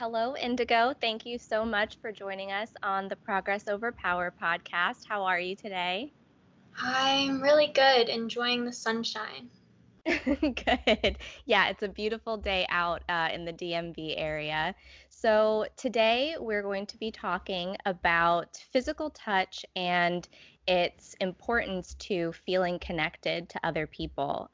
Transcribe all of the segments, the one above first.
Hello, Indigo. Thank you so much for joining us on the Progress Over Power podcast. How are you today? I'm really good, enjoying the sunshine. Good. Yeah, it's a beautiful day out in the DMV area. So, today we're going to be talking about physical touch and its importance to feeling connected to other people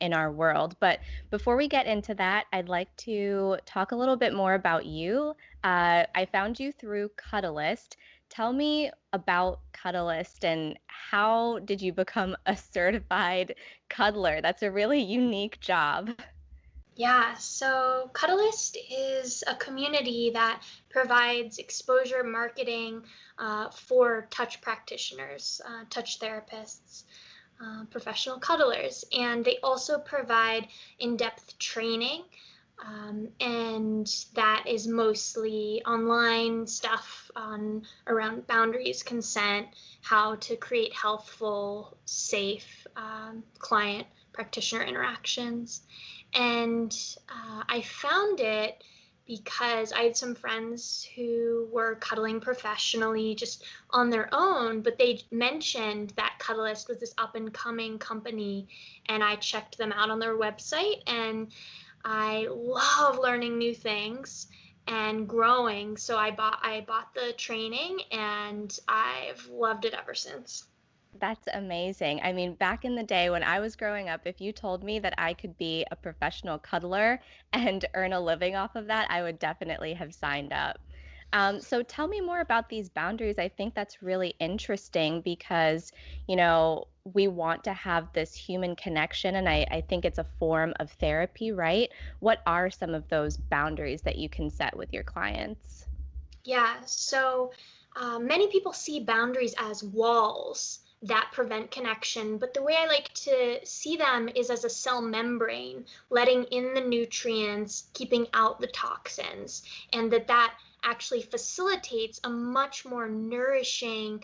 in our world. But before we get into that, I'd like to talk a little bit more about you. I found you through Cuddlist. Tell me about Cuddlist and how did you become a certified cuddler? That's a really unique job. Yeah, so Cuddlist is a community that provides exposure marketing for touch practitioners, touch therapists, professional cuddlers, and they also provide in-depth training. And that is mostly online stuff on around boundaries, consent, how to create healthful, safe client practitioner interactions. And I found it because I had some friends who were cuddling professionally just on their own, but they mentioned that Cuddlist was this up and coming company, and I checked them out on their website, and I love learning new things and growing. So I bought the training, and I've loved it ever since. That's amazing. I mean, back in the day when I was growing up, if you told me that I could be a professional cuddler and earn a living off of that, I would definitely have signed up. So tell me more about these boundaries. I think that's really interesting because, we want to have this human connection, and I think it's a form of therapy, right? What are some of those boundaries that you can set with your clients? Yeah, so many people see boundaries as walls that prevent connection, but the way I like to see them is as a cell membrane, letting in the nutrients, keeping out the toxins, and that actually facilitates a much more nourishing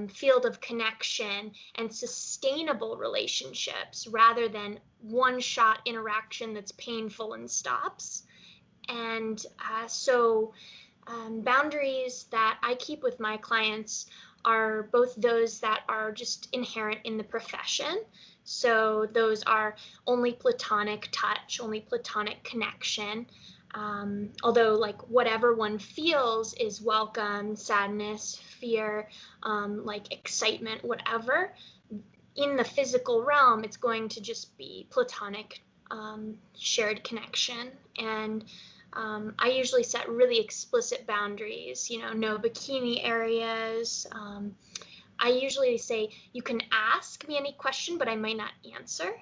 field of connection and sustainable relationships rather than one shot interaction that's painful and stops. And boundaries that I keep with my clients are both those that are just inherent in the profession. So those are only platonic touch, only platonic connection. Although, like, whatever one feels is welcome, sadness, fear, like excitement, whatever. In the physical realm, it's going to just be platonic shared connection. And I usually set really explicit boundaries, no bikini areas. I usually say, you can ask me any question, but I might not answer.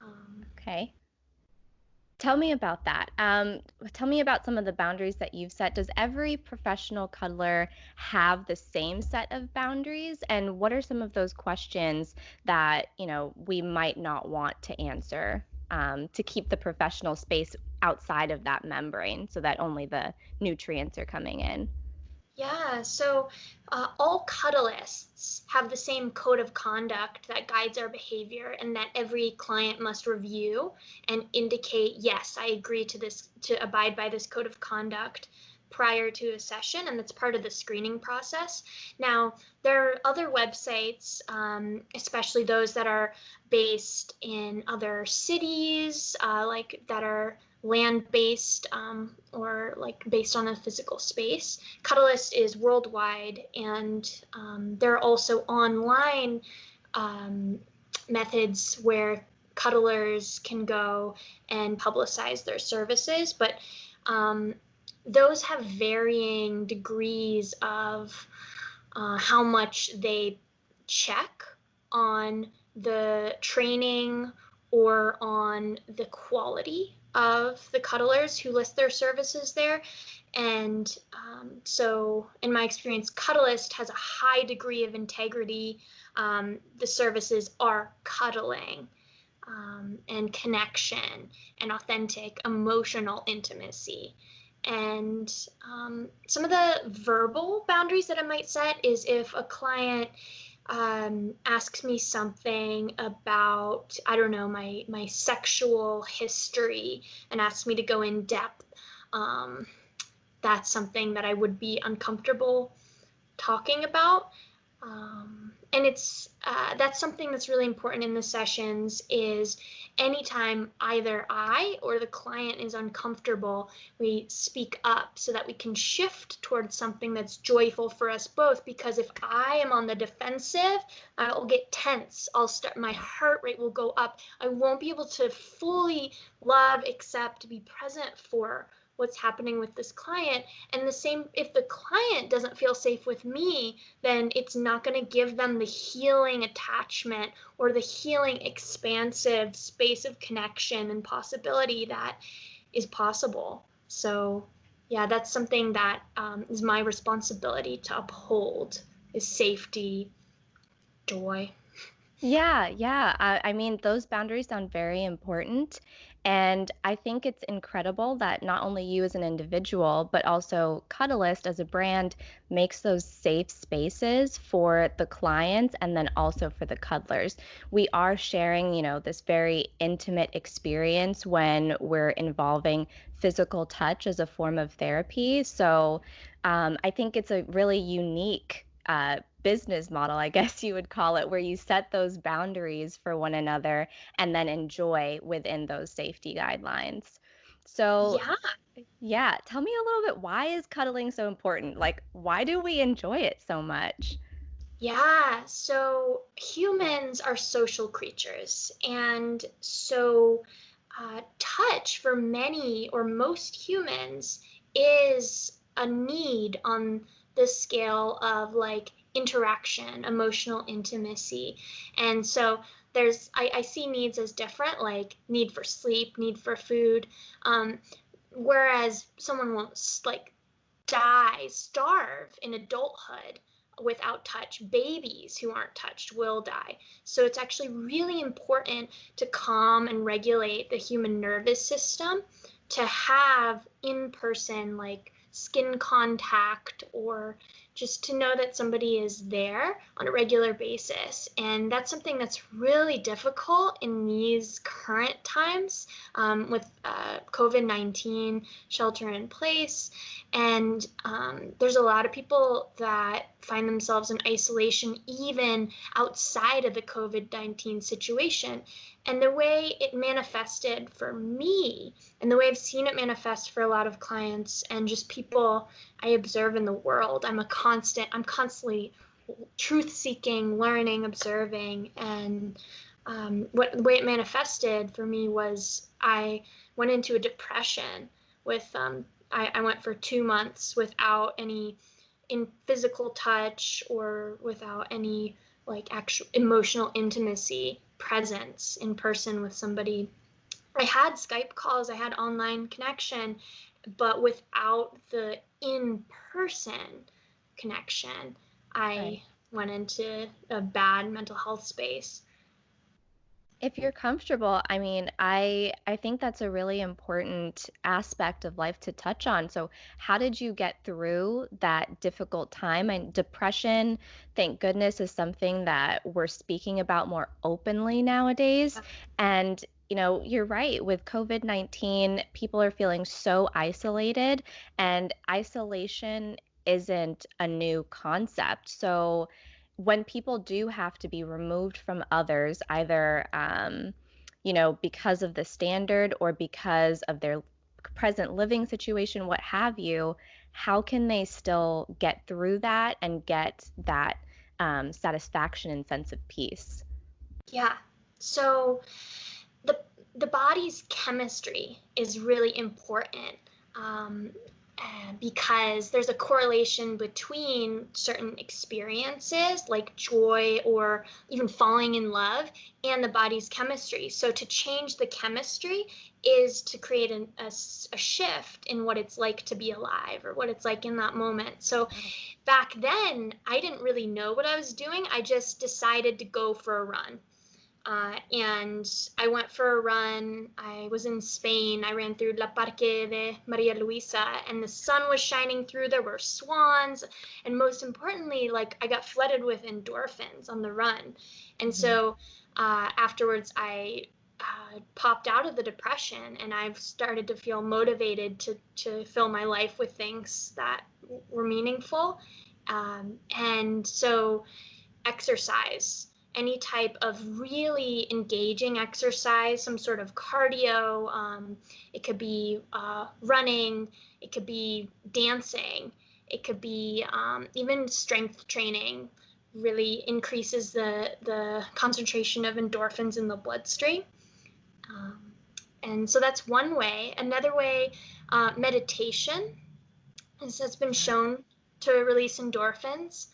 Um, Okay. Tell me about that. Tell me about some of the boundaries that you've set. Does every professional cuddler have the same set of boundaries? And what are some of those questions that, we might not want to answer to keep the professional space outside of that membrane so that only the nutrients are coming in? Yeah, so all cuddlists have the same code of conduct that guides our behavior, and that every client must review and indicate, yes, I agree to this, to abide by this code of conduct prior to a session, and that's part of the screening process. Now, there are other websites, especially those that are based in other cities, like that are land-based or like based on a physical space. Cuddlist is worldwide, and there are also online methods where cuddlers can go and publicize their services, but those have varying degrees of how much they check on the training or on the quality of the cuddlers who list their services there. And so in my experience, Cuddlist has a high degree of integrity. The services are cuddling and connection and authentic emotional intimacy. And some of the verbal boundaries that I might set is if a client asks me something about, I don't know, my sexual history, and asks me to go in depth. that's something that I would be uncomfortable talking about. And it's that's something that's really important in the sessions is anytime either I or the client is uncomfortable, we speak up so that we can shift towards something that's joyful for us both. Because if I am on the defensive, I'll get tense. My heart rate will go up. I won't be able to fully love, accept, be present for what's happening with this client. And the same, if the client doesn't feel safe with me, then it's not going to give them the healing attachment or the healing expansive space of connection and possibility that is possible. So yeah, that's something that is my responsibility to uphold, is safety, joy. Yeah, yeah. I mean, those boundaries sound very important. And I think it's incredible that not only you as an individual, but also Cuddlist as a brand makes those safe spaces for the clients and then also for the cuddlers. We are sharing, this very intimate experience when we're involving physical touch as a form of therapy. So I think it's a really unique business model, I guess you would call it, where you set those boundaries for one another and then enjoy within those safety guidelines. So, Yeah. yeah, tell me a little bit, why is cuddling so important? Like, why do we enjoy it so much? Yeah, so humans are social creatures. And so touch for many or most humans is a need on the scale of like interaction, emotional intimacy. And so I see needs as different, like need for sleep, need for food. Um, Whereas someone won't like starve in adulthood without touch. Babies who aren't touched will die. So it's actually really important to calm and regulate the human nervous system, to have in person like skin contact, or just to know that somebody is there on a regular basis. And that's something that's really difficult in these current times, with COVID-19 shelter in place. And there's a lot of people that find themselves in isolation even outside of the COVID-19 situation. And the way it manifested for me, and the way I've seen it manifest for a lot of clients and just people I observe in the world, I'm constantly truth seeking, learning, observing. And the way it manifested for me was I went into a depression with, I went for 2 months without any in physical touch or without any like actual emotional intimacy presence in person with somebody. I had Skype calls, I had online connection, but without the in person connection, Right. I went into a bad mental health space. If you're comfortable, I mean, I think that's a really important aspect of life to touch on. So, how did you get through that difficult time? And depression, thank goodness, is something that we're speaking about more openly nowadays. And you're right. With COVID-19, people are feeling so isolated, and isolation isn't a new concept. So, when people do have to be removed from others, either because of the standard or because of their present living situation, what have you, how can they still get through that and get that satisfaction and sense of peace? Yeah. So the the body's chemistry is really important, um, because there's a correlation between certain experiences like joy or even falling in love and the body's chemistry. So to change the chemistry is to create a shift in what it's like to be alive or what it's like in that moment. So back then, I didn't really know what I was doing. I just decided to go for a run. And I went for a run. I was in Spain. I ran through La Parque de Maria Luisa, and the sun was shining through. There were swans, and most importantly, like I got flooded with endorphins on the run. And Mhm. so afterwards, I popped out of the depression, and I've started to feel motivated to fill my life with things that were meaningful. And so exercise, any type of really engaging exercise, some sort of cardio, it could be running, it could be dancing, it could be even strength training, really increases the concentration of endorphins in the bloodstream. And so that's one way. Another way, meditation has been shown to release endorphins,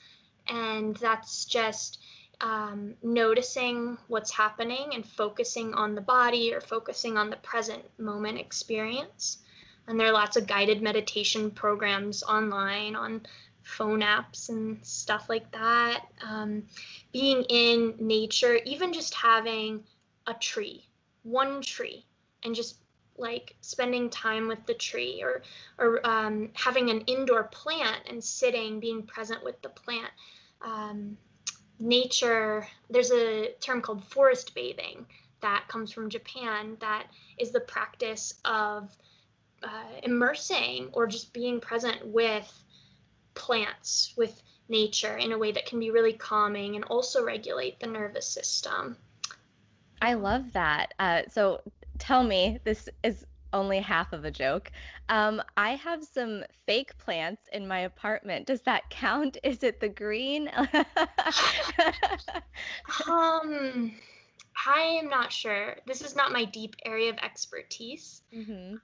and that's just noticing what's happening and focusing on the body or focusing on the present moment experience. And there are lots of guided meditation programs online on phone apps and stuff like that. Being in nature, even just having a tree, one tree, and just like spending time with the tree, or having an indoor plant and sitting, being present with the plant. Nature, there's a term called forest bathing that comes from Japan that is the practice of immersing or just being present with plants, with nature in a way that can be really calming and also regulate the nervous system. I love that. So tell me, this is only half of a joke. I have some fake plants in my apartment. Does that count? Is it the green? I am not sure. This is not my deep area of expertise. hmm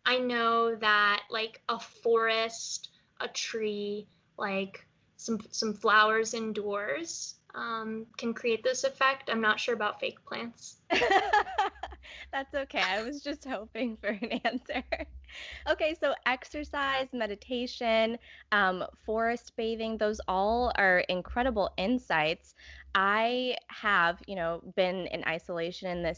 I know that like a forest, a tree, like some flowers indoors can create this effect. I'm not sure about fake plants. That's okay. I was just hoping for an answer. Okay, so exercise, meditation, forest bathing, those all are incredible insights. I have, been in isolation in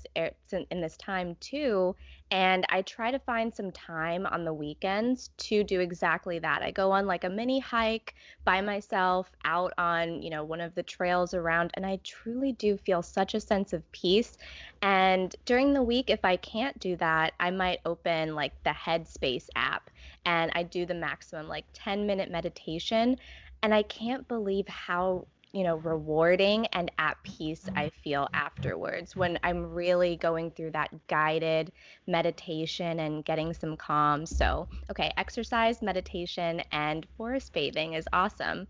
in this time too, and I try to find some time on the weekends to do exactly that. I go on like a mini hike by myself out on, one of the trails around, and I truly do feel such a sense of peace. And during the week, if I can't do that, I might open like the Headspace app and I do the maximum like 10-minute meditation. And I can't believe how, rewarding and at peace I feel afterwards when I'm really going through that guided meditation and getting some calm. So, okay, exercise, meditation, and forest bathing is awesome.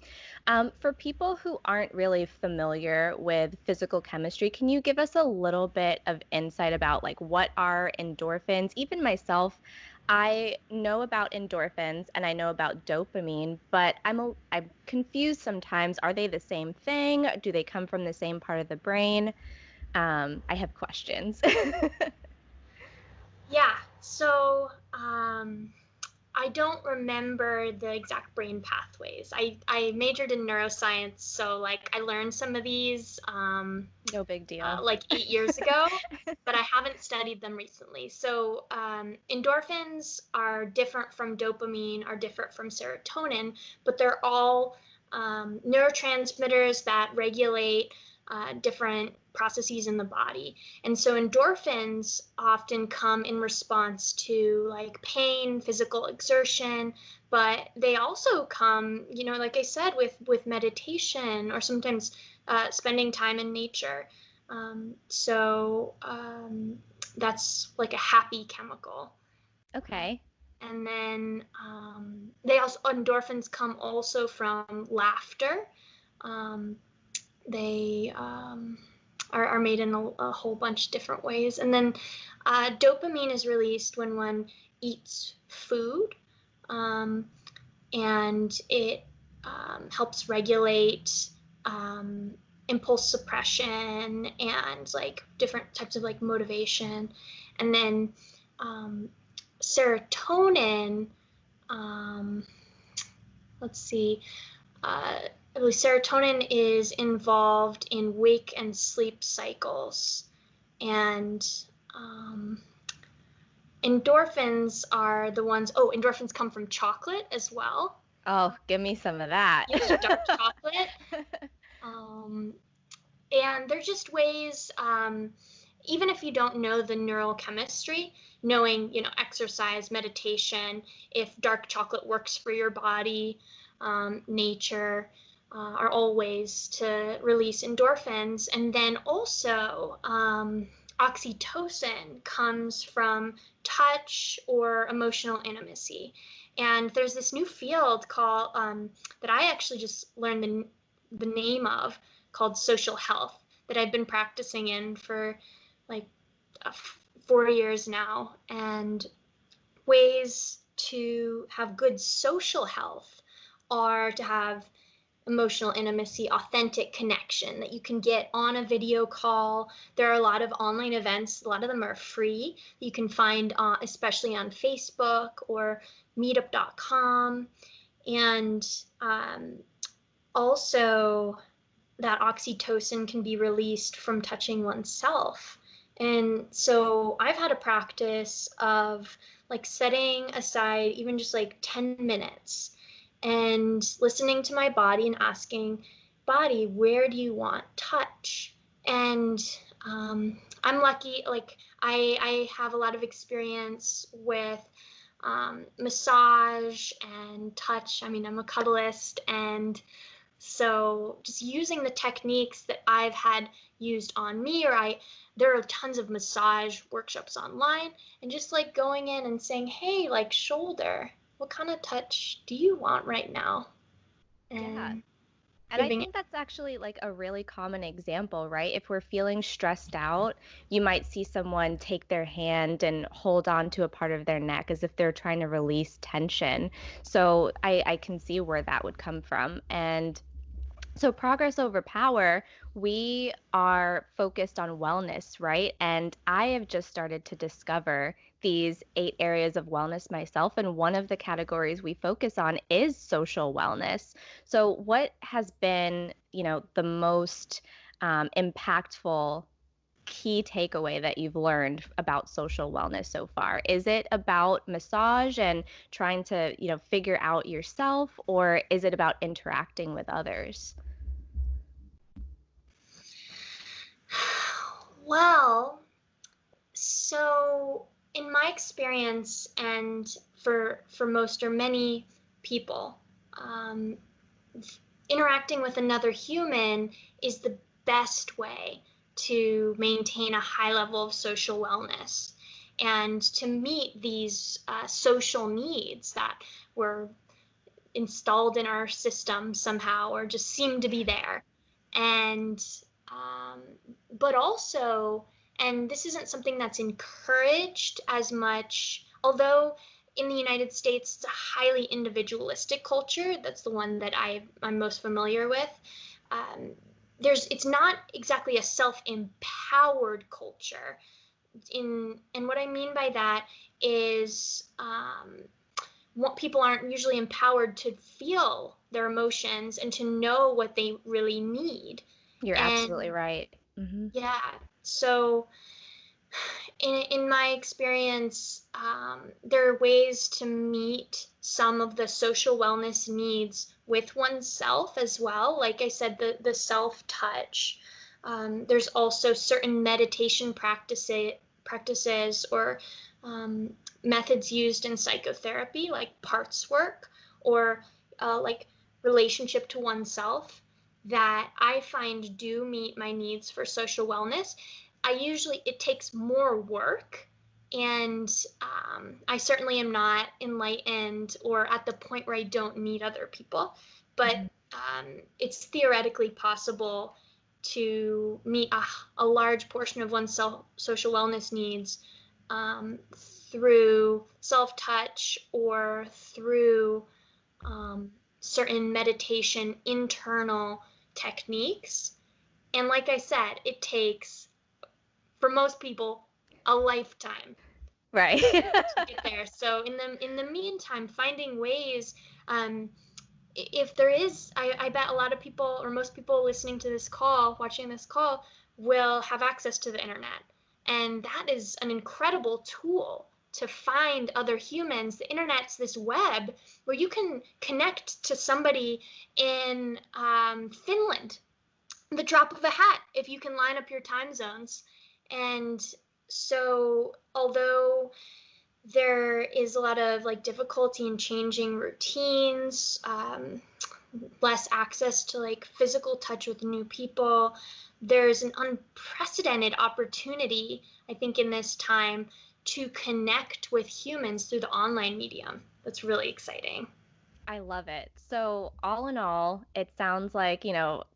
For people who aren't really familiar with physical chemistry, can you give us a little bit of insight about like what are endorphins? Even myself, I know about endorphins and I know about dopamine, but I'm confused sometimes. Are they the same thing? Do they come from the same part of the brain? I have questions. Yeah, so I don't remember the exact brain pathways. I majored in neuroscience, so like I learned some of these No big deal. like 8 years ago, but I haven't studied them recently. So endorphins are different from dopamine, are different from serotonin, but they're all neurotransmitters that regulate different processes in the body. And so endorphins often come in response to like pain, physical exertion, but they also come, like I said, with meditation or sometimes spending time in nature. That's like a happy chemical. Okay. And then endorphins come also from laughter. They are made in a whole bunch of different ways. And then dopamine is released when one eats food, and it helps regulate impulse suppression and like different types of like motivation. And then serotonin, let's see, serotonin is involved in wake and sleep cycles, and endorphins are the ones. Oh, endorphins come from chocolate as well. Oh, give me some of that. Yeah, dark chocolate. And they're just ways even if you don't know the neural chemistry, knowing, exercise, meditation, if dark chocolate works for your body, nature, are all ways to release endorphins. And then also, oxytocin comes from touch or emotional intimacy. And there's this new field called that I actually just learned the name of, called social health, that I've been practicing in for like 4 years now. And ways to have good social health are to have emotional intimacy, authentic connection that you can get on a video call. There are a lot of online events, a lot of them are free. You can find especially on Facebook or meetup.com. And also that oxytocin can be released from touching oneself. And so I've had a practice of like setting aside even just like 10 minutes and listening to my body and asking, body, where do you want touch? And I'm lucky, like I have a lot of experience with massage and touch. I mean, I'm a cuddlist, and so just using the techniques that I've had used on me, there are tons of massage workshops online, and just like going in and saying, hey, like shoulder, what kind of touch do you want right now? Yeah. And And I giving it. think that's actually like a really common example, right? If we're feeling stressed out, you might see someone take their hand and hold on to a part of their neck as if they're trying to release tension. So I can see where that would come from. And so, progress over power, we are focused on wellness, right? And I have just started to discover these 8 areas of wellness myself. And one of the categories we focus on is social wellness. So, what has been, the most impactful key takeaway that you've learned about social wellness so far? Is it about massage and trying to, figure out yourself, or is it about interacting with others? Well, so in my experience, and for most or many people, um, interacting with another human is the best way to maintain a high level of social wellness and to meet these social needs that were installed in our system somehow or just seem to be there. And um, but also, and this isn't something that's encouraged as much, although in the United States it's a highly individualistic culture. That's the one that I'm most familiar with. Um, it's not exactly a self-empowered culture. And what I mean by that is what people aren't usually empowered to feel their emotions and to know what they really need. You're absolutely And right. Hmm. yeah, so in my experience, there are ways to meet some of the social wellness needs with oneself as well. Like I said, the self-touch. There's also certain meditation practices or methods used in psychotherapy, like parts work or like relationship to oneself, that I find do meet my needs for social wellness. It takes more work, and I certainly am not enlightened or at the point where I don't need other people, but Hmm. it's theoretically possible to meet a large portion of one's social wellness needs um, through self-touch or through certain meditation internal techniques. And like I said, it takes, for most people, a lifetime Right. to get there. So in the meantime, finding ways, if there is, I bet a lot of people or most people listening to this call, watching this call, will have access to the internet. And that is an incredible tool to find other humans. The internet's this web where you can connect to somebody in Finland, the drop of a hat, if you can line up your time zones. And so although there is a lot of like difficulty in changing routines, less access to like physical touch with new people, there's an unprecedented opportunity, I think, in this time to connect with humans through the online medium. That's really exciting. I love it. So, all in all, it sounds like,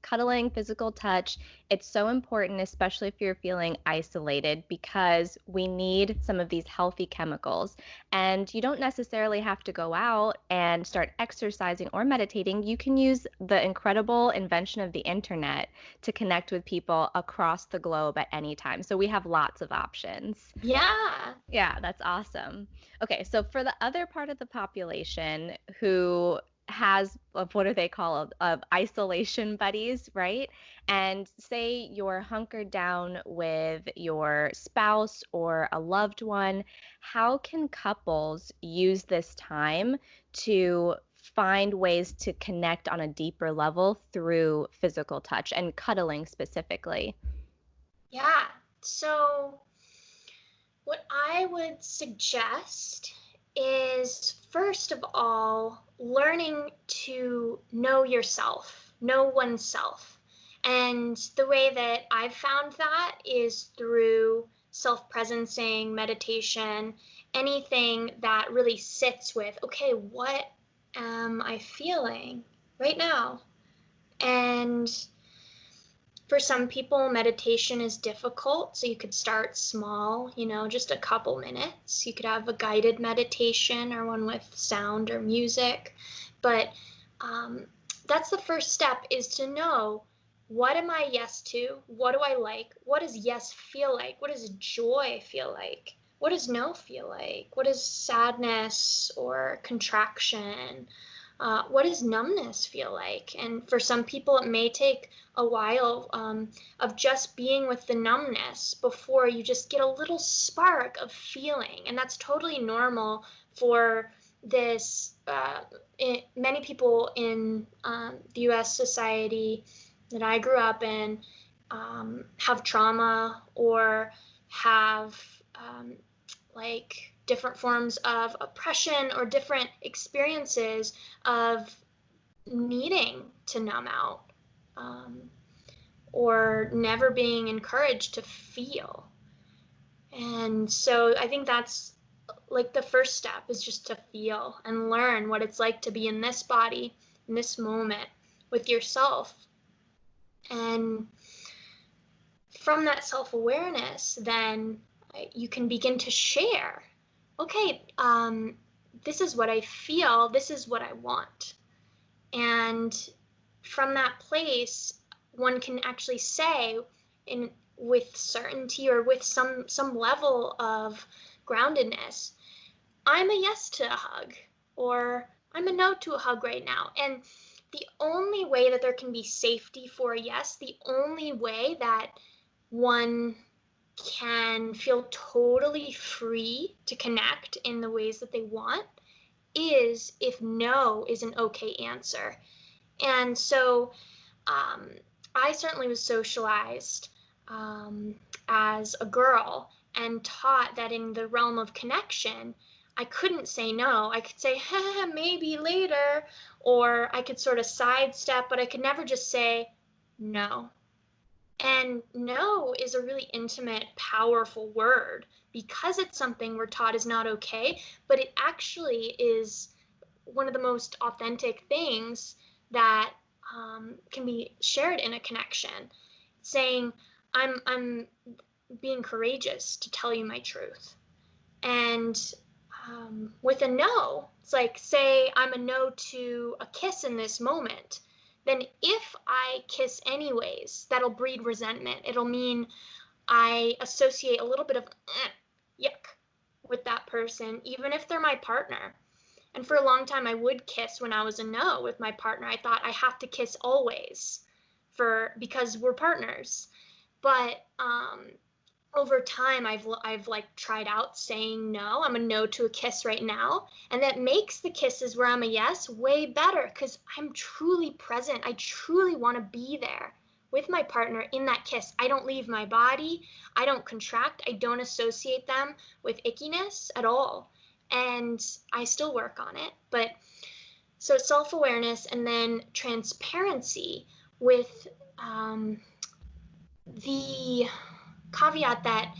cuddling, physical touch, it's so important, especially if you're feeling isolated, because we need some of these healthy chemicals. And you don't necessarily have to go out and start exercising or meditating. You can use the incredible invention of the internet to connect with people across the globe at any time. So, we have lots of options. Yeah. Yeah, that's awesome. Okay, so for the other part of the population who has what do they call of isolation buddies, right? And say you're hunkered down with your spouse or a loved one, how can couples use this time to find ways to connect on a deeper level through physical touch and cuddling specifically? Yeah. So what I would suggest is, first of all, learning to know yourself, know oneself. And the way that I've found that is through self-presencing, meditation, anything that really sits with, okay, what am I feeling right now? And for some people, meditation is difficult, so you could start small, just a couple minutes. You could have a guided meditation or one with sound or music. But that's the first step, is to know, what am I yes to? What do I like? What does yes feel like? What does joy feel like? What does no feel like? What is sadness or contraction? What does numbness feel like? And for some people, it may take a while of just being with the numbness before you just get a little spark of feeling. And that's totally normal for this. Many people in the US society that I grew up in have trauma or have like different forms of oppression or different experiences of needing to numb out, um, or never being encouraged to feel. And so I think that's like the first step, is just to feel and learn what it's like to be in this body, in this moment with yourself. And from that self-awareness, then you can begin to share, okay, this is what I feel, this is what I want. And from that place, one can actually say, with certainty or with some level of groundedness, I'm a yes to a hug, or I'm a no to a hug right now. And the only way that there can be safety for a yes, the only way that one can feel totally free to connect in the ways that they want, is if no is an okay answer. And so I certainly was socialized as a girl and taught that in the realm of connection, I couldn't say no. I could say, maybe later, or I could sort of sidestep, but I could never just say no. And no is a really intimate, powerful word, because it's something we're taught is not okay, but it actually is one of the most authentic things that can be shared in a connection. Saying, I'm being courageous to tell you my truth. And with a no, it's like, say I'm a no to a kiss in this moment, then if I kiss anyways, that'll breed resentment. It'll mean I associate a little bit of yuck with that person, even if they're my partner. And for a long time, I would kiss when I was a no with my partner. I thought I have to kiss always because we're partners. But over time, I've like tried out saying no. I'm a no to a kiss right now, and that makes the kisses where I'm a yes way better, because I'm truly present. I truly want to be there with my partner in that kiss. I don't leave my body. I don't contract. I don't associate them with ickiness at all. And I still work on it. But so self-awareness and then transparency with the caveat that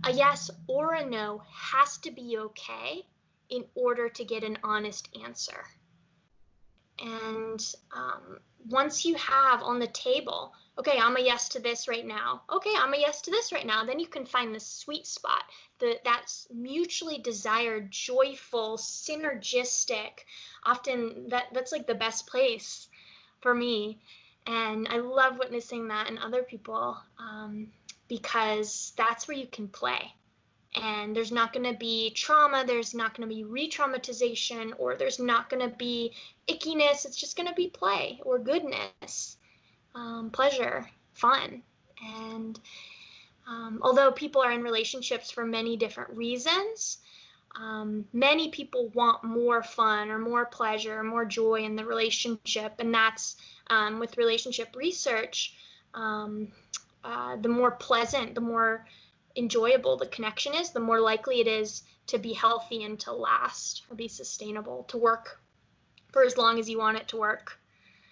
a yes or a no has to be okay in order to get an honest answer. And once you have on the table, okay, I'm a yes to this right now. Okay, I'm a yes to this right now. Then you can find the sweet spot, that's mutually desired, joyful, synergistic. Often that's like the best place for me. And I love witnessing that in other people because that's where you can play. And there's not going to be trauma, there's not going to be re-traumatization, or there's not going to be ickiness. It's just going to be play or goodness, pleasure, fun. And although people are in relationships for many different reasons, many people want more fun or more pleasure or more joy in the relationship. And that's with relationship research, the more pleasant, the more enjoyable the connection is, the more likely it is to be healthy and to last or be sustainable, to work for as long as you want it to work.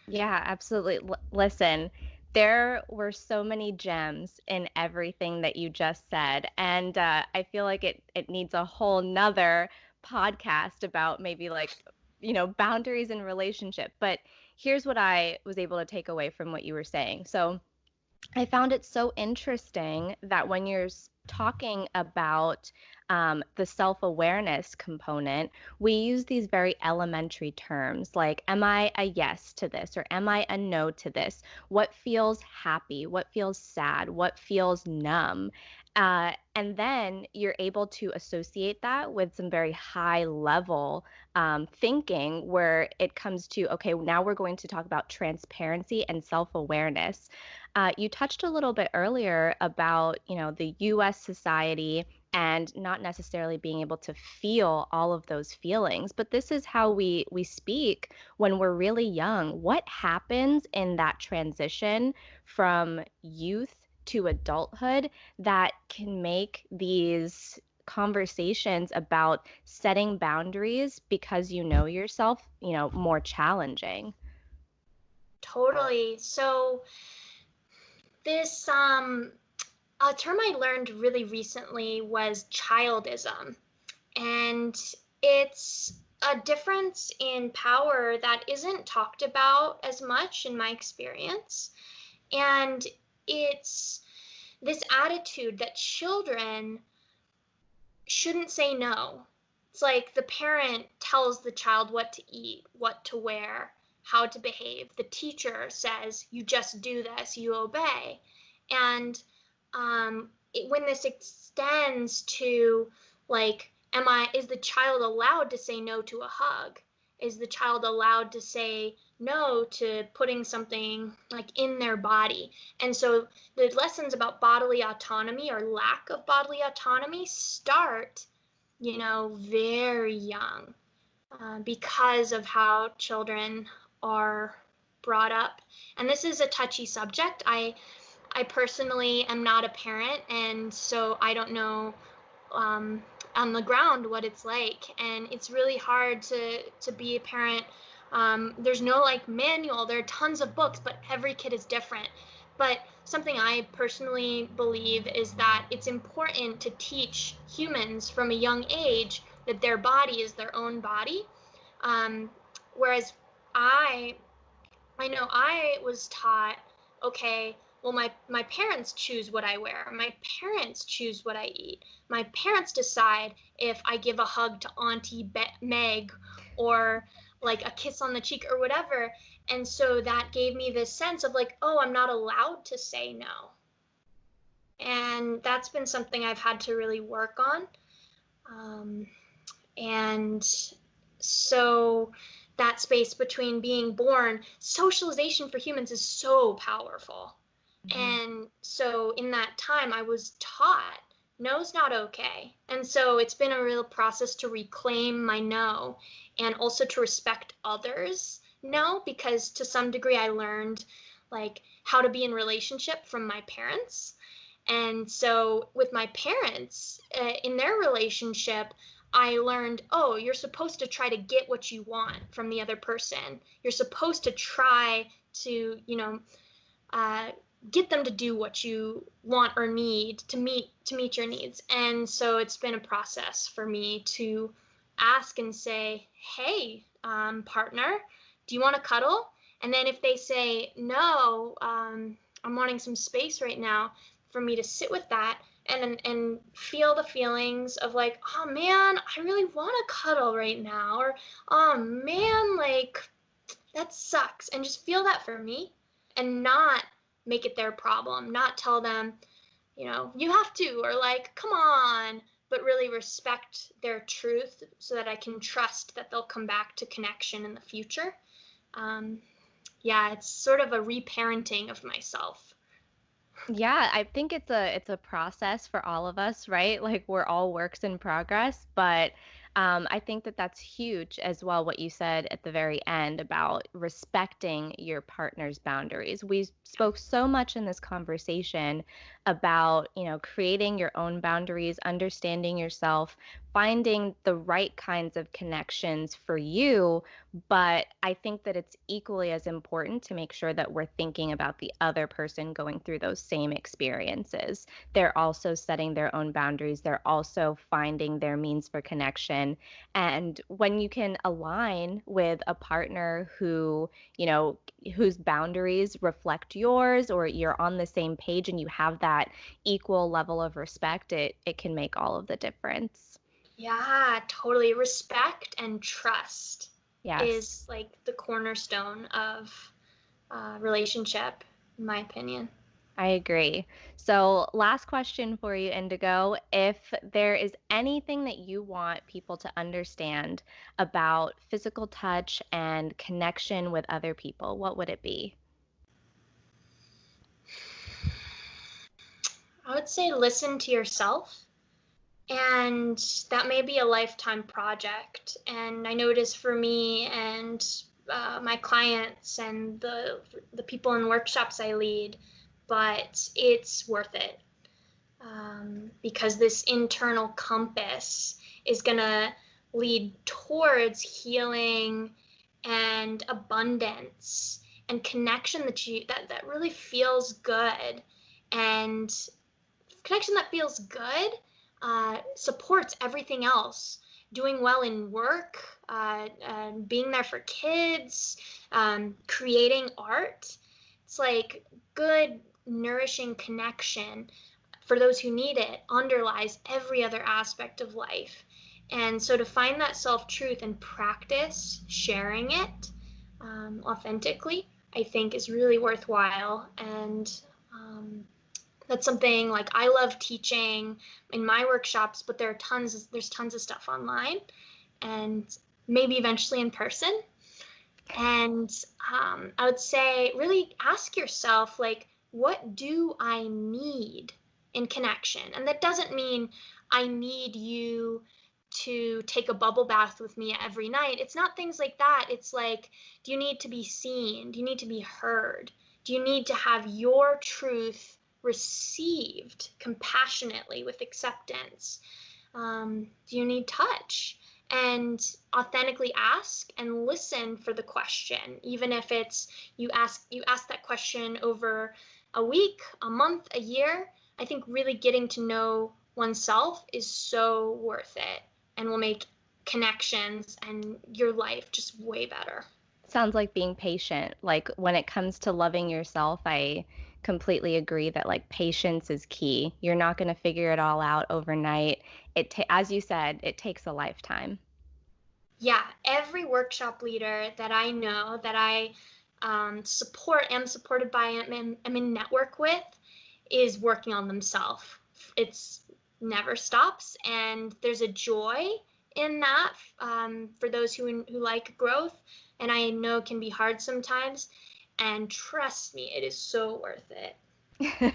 Yeah, absolutely. Listen, there were so many gems in everything that you just said. And I feel like it needs a whole nother podcast about maybe boundaries in relationship. But here's what I was able to take away from what you were saying. So I found it so interesting that when you're talking about the self awareness component, we use these very elementary terms like, am I a yes to this or am I a no to this? What feels happy? What feels sad? What feels numb? And then you're able to associate that with some very high level thinking where it comes to, okay, now we're going to talk about transparency and self awareness. You touched a little bit earlier about, the U.S. society and not necessarily being able to feel all of those feelings, but this is how we speak when we're really young. What happens in that transition from youth to adulthood that can make these conversations about setting boundaries because you know yourself, more challenging? Totally. So this a term I learned really recently was childism, and it's a difference in power that isn't talked about as much in my experience. And it's this attitude that children shouldn't say no. It's like the parent tells the child what to eat, what to wear, how to behave. The teacher says, you just do this, you obey. And when this extends to like, is the child allowed to say no to a hug? Is the child allowed to say no to putting something like in their body? And so the lessons about bodily autonomy or lack of bodily autonomy start, very young because of how children are brought up. And this is a touchy subject. I personally am not a parent, and so I don't know on the ground what it's like, and it's really hard to be a parent. There's no like manual. There are tons of books, but every kid is different. But something I personally believe is that it's important to teach humans from a young age that their body is their own body. Whereas I know I was taught, okay, well, my parents choose what I wear. My parents choose what I eat. My parents decide if I give a hug to Auntie Meg or like a kiss on the cheek or whatever. And so that gave me this sense of like, oh, I'm not allowed to say no. And that's been something I've had to really work on. And so that space between being born, socialization for humans is so powerful. Mm-hmm. And so in that time I was taught no's not okay. And so it's been a real process to reclaim my no and also to respect others' no, because to some degree I learned like how to be in relationship from my parents. And so with my parents, in their relationship, I learned, oh, you're supposed to try to get what you want from the other person. You're supposed to try to, uh, get them to do what you want or need to meet your needs. And so it's been a process for me to ask and say, hey, partner, do you want to cuddle? And then if they say no, I'm wanting some space right now, for me to sit with that and feel the feelings of like, oh man, I really want to cuddle right now, or oh man, like that sucks, and just feel that for me, and not make it their problem, not tell them, you have to, or like, come on, but really respect their truth so that I can trust that they'll come back to connection in the future. Um, yeah, it's sort of a reparenting of myself. Yeah, I think it's a process for all of us, right? Like we're all works in progress, but I think that that's huge as well. What you said at the very end about respecting your partner's boundaries. We spoke so much in this conversation about, creating your own boundaries, understanding yourself, finding the right kinds of connections for you. But I think that it's equally as important to make sure that we're thinking about the other person going through those same experiences. They're also setting their own boundaries, they're also finding their means for connection. And when you can align with a partner who, whose boundaries reflect yours, or you're on the same page and you have that equal level of respect, it can make all of the difference. Yeah, totally. Respect and trust Yes. is like the cornerstone of relationship, in my opinion. I agree. So, last question for you, Indigo. If there is anything that you want people to understand about physical touch and connection with other people, what would it be? I would say listen to yourself, and that may be a lifetime project. And I know it is for me and my clients and the people in workshops I lead, but it's worth it, because this internal compass is going to lead towards healing and abundance and connection that really feels good. And connection that feels good supports everything else. Doing well in work, being there for kids, creating art. It's like good, nourishing connection for those who need it underlies every other aspect of life. And so to find that self truth and practice sharing it authentically, I think is really worthwhile. And that's something like I love teaching in my workshops, but there's tons of stuff online, and maybe eventually in person. And I would say really ask yourself, like, what do I need in connection? And that doesn't mean I need you to take a bubble bath with me every night. It's not things like that. It's like, do you need to be seen? Do you need to be heard? Do you need to have your truth received compassionately with acceptance? Do you need touch? And authentically ask and listen for the question, even if it's you ask that question over a week, a month, a year. I think really getting to know oneself is so worth it and will make connections and your life just way better. Sounds like being patient. Like when it comes to loving yourself, I completely agree that like patience is key. You're not going to figure it all out overnight. As you said, it takes a lifetime. Yeah, every workshop leader that I know, that I am supported by, am in network with, is working on themselves. It's never stops, and there's a joy in that, for those who like growth, and I know it can be hard sometimes. And trust me, it is so worth it.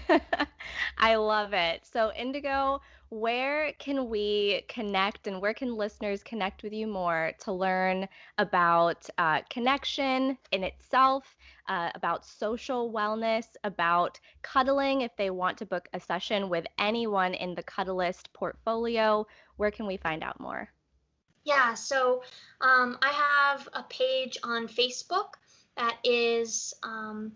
I love it. So, Indigo, where can we connect and where can listeners connect with you more to learn about connection in itself, about social wellness, about cuddling if they want to book a session with anyone in the Cuddlist portfolio. Where can we find out more? Yeah, so I have a page on Facebook that is mx.indigo,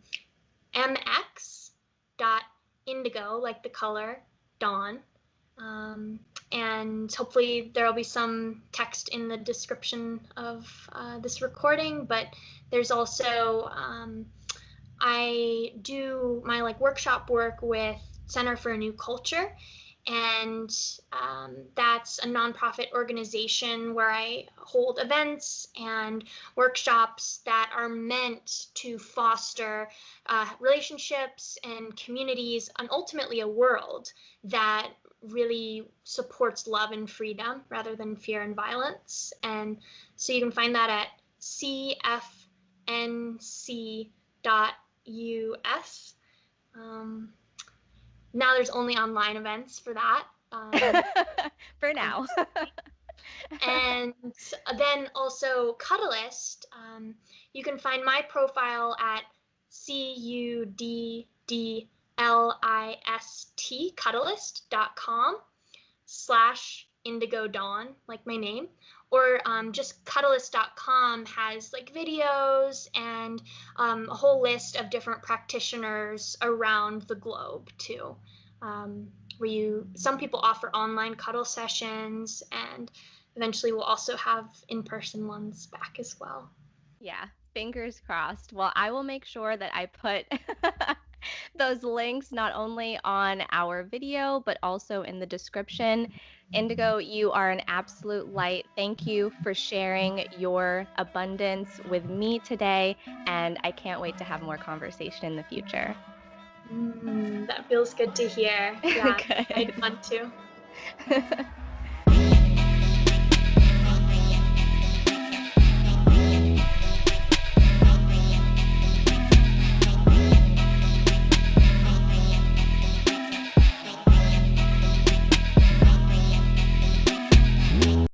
like the color, dawn. And hopefully there will be some text in the description of this recording, but there's also, I do my workshop work with Center for a New Culture, and that's a nonprofit organization where I hold events and workshops that are meant to foster relationships and communities, and ultimately a world that really supports love and freedom rather than fear and violence. And so you can find that at cfnc.us. Now there's only online events for that. For now. And then also Cuddlist. You can find my profile at cuddlist, cuddlist.com/Indigo Dawn, like my name. Or just cuddlist.com has videos and a whole list of different practitioners around the globe too. Some people offer online cuddle sessions, and eventually we'll also have in-person ones back as well. Yeah, fingers crossed. Well, I will make sure that I put those links not only on our video, but also in the description. Indigo, you are an absolute light. Thank you for sharing your abundance with me today, and I can't wait to have more conversation in the future. That feels good to hear. Yeah, I Good. want to.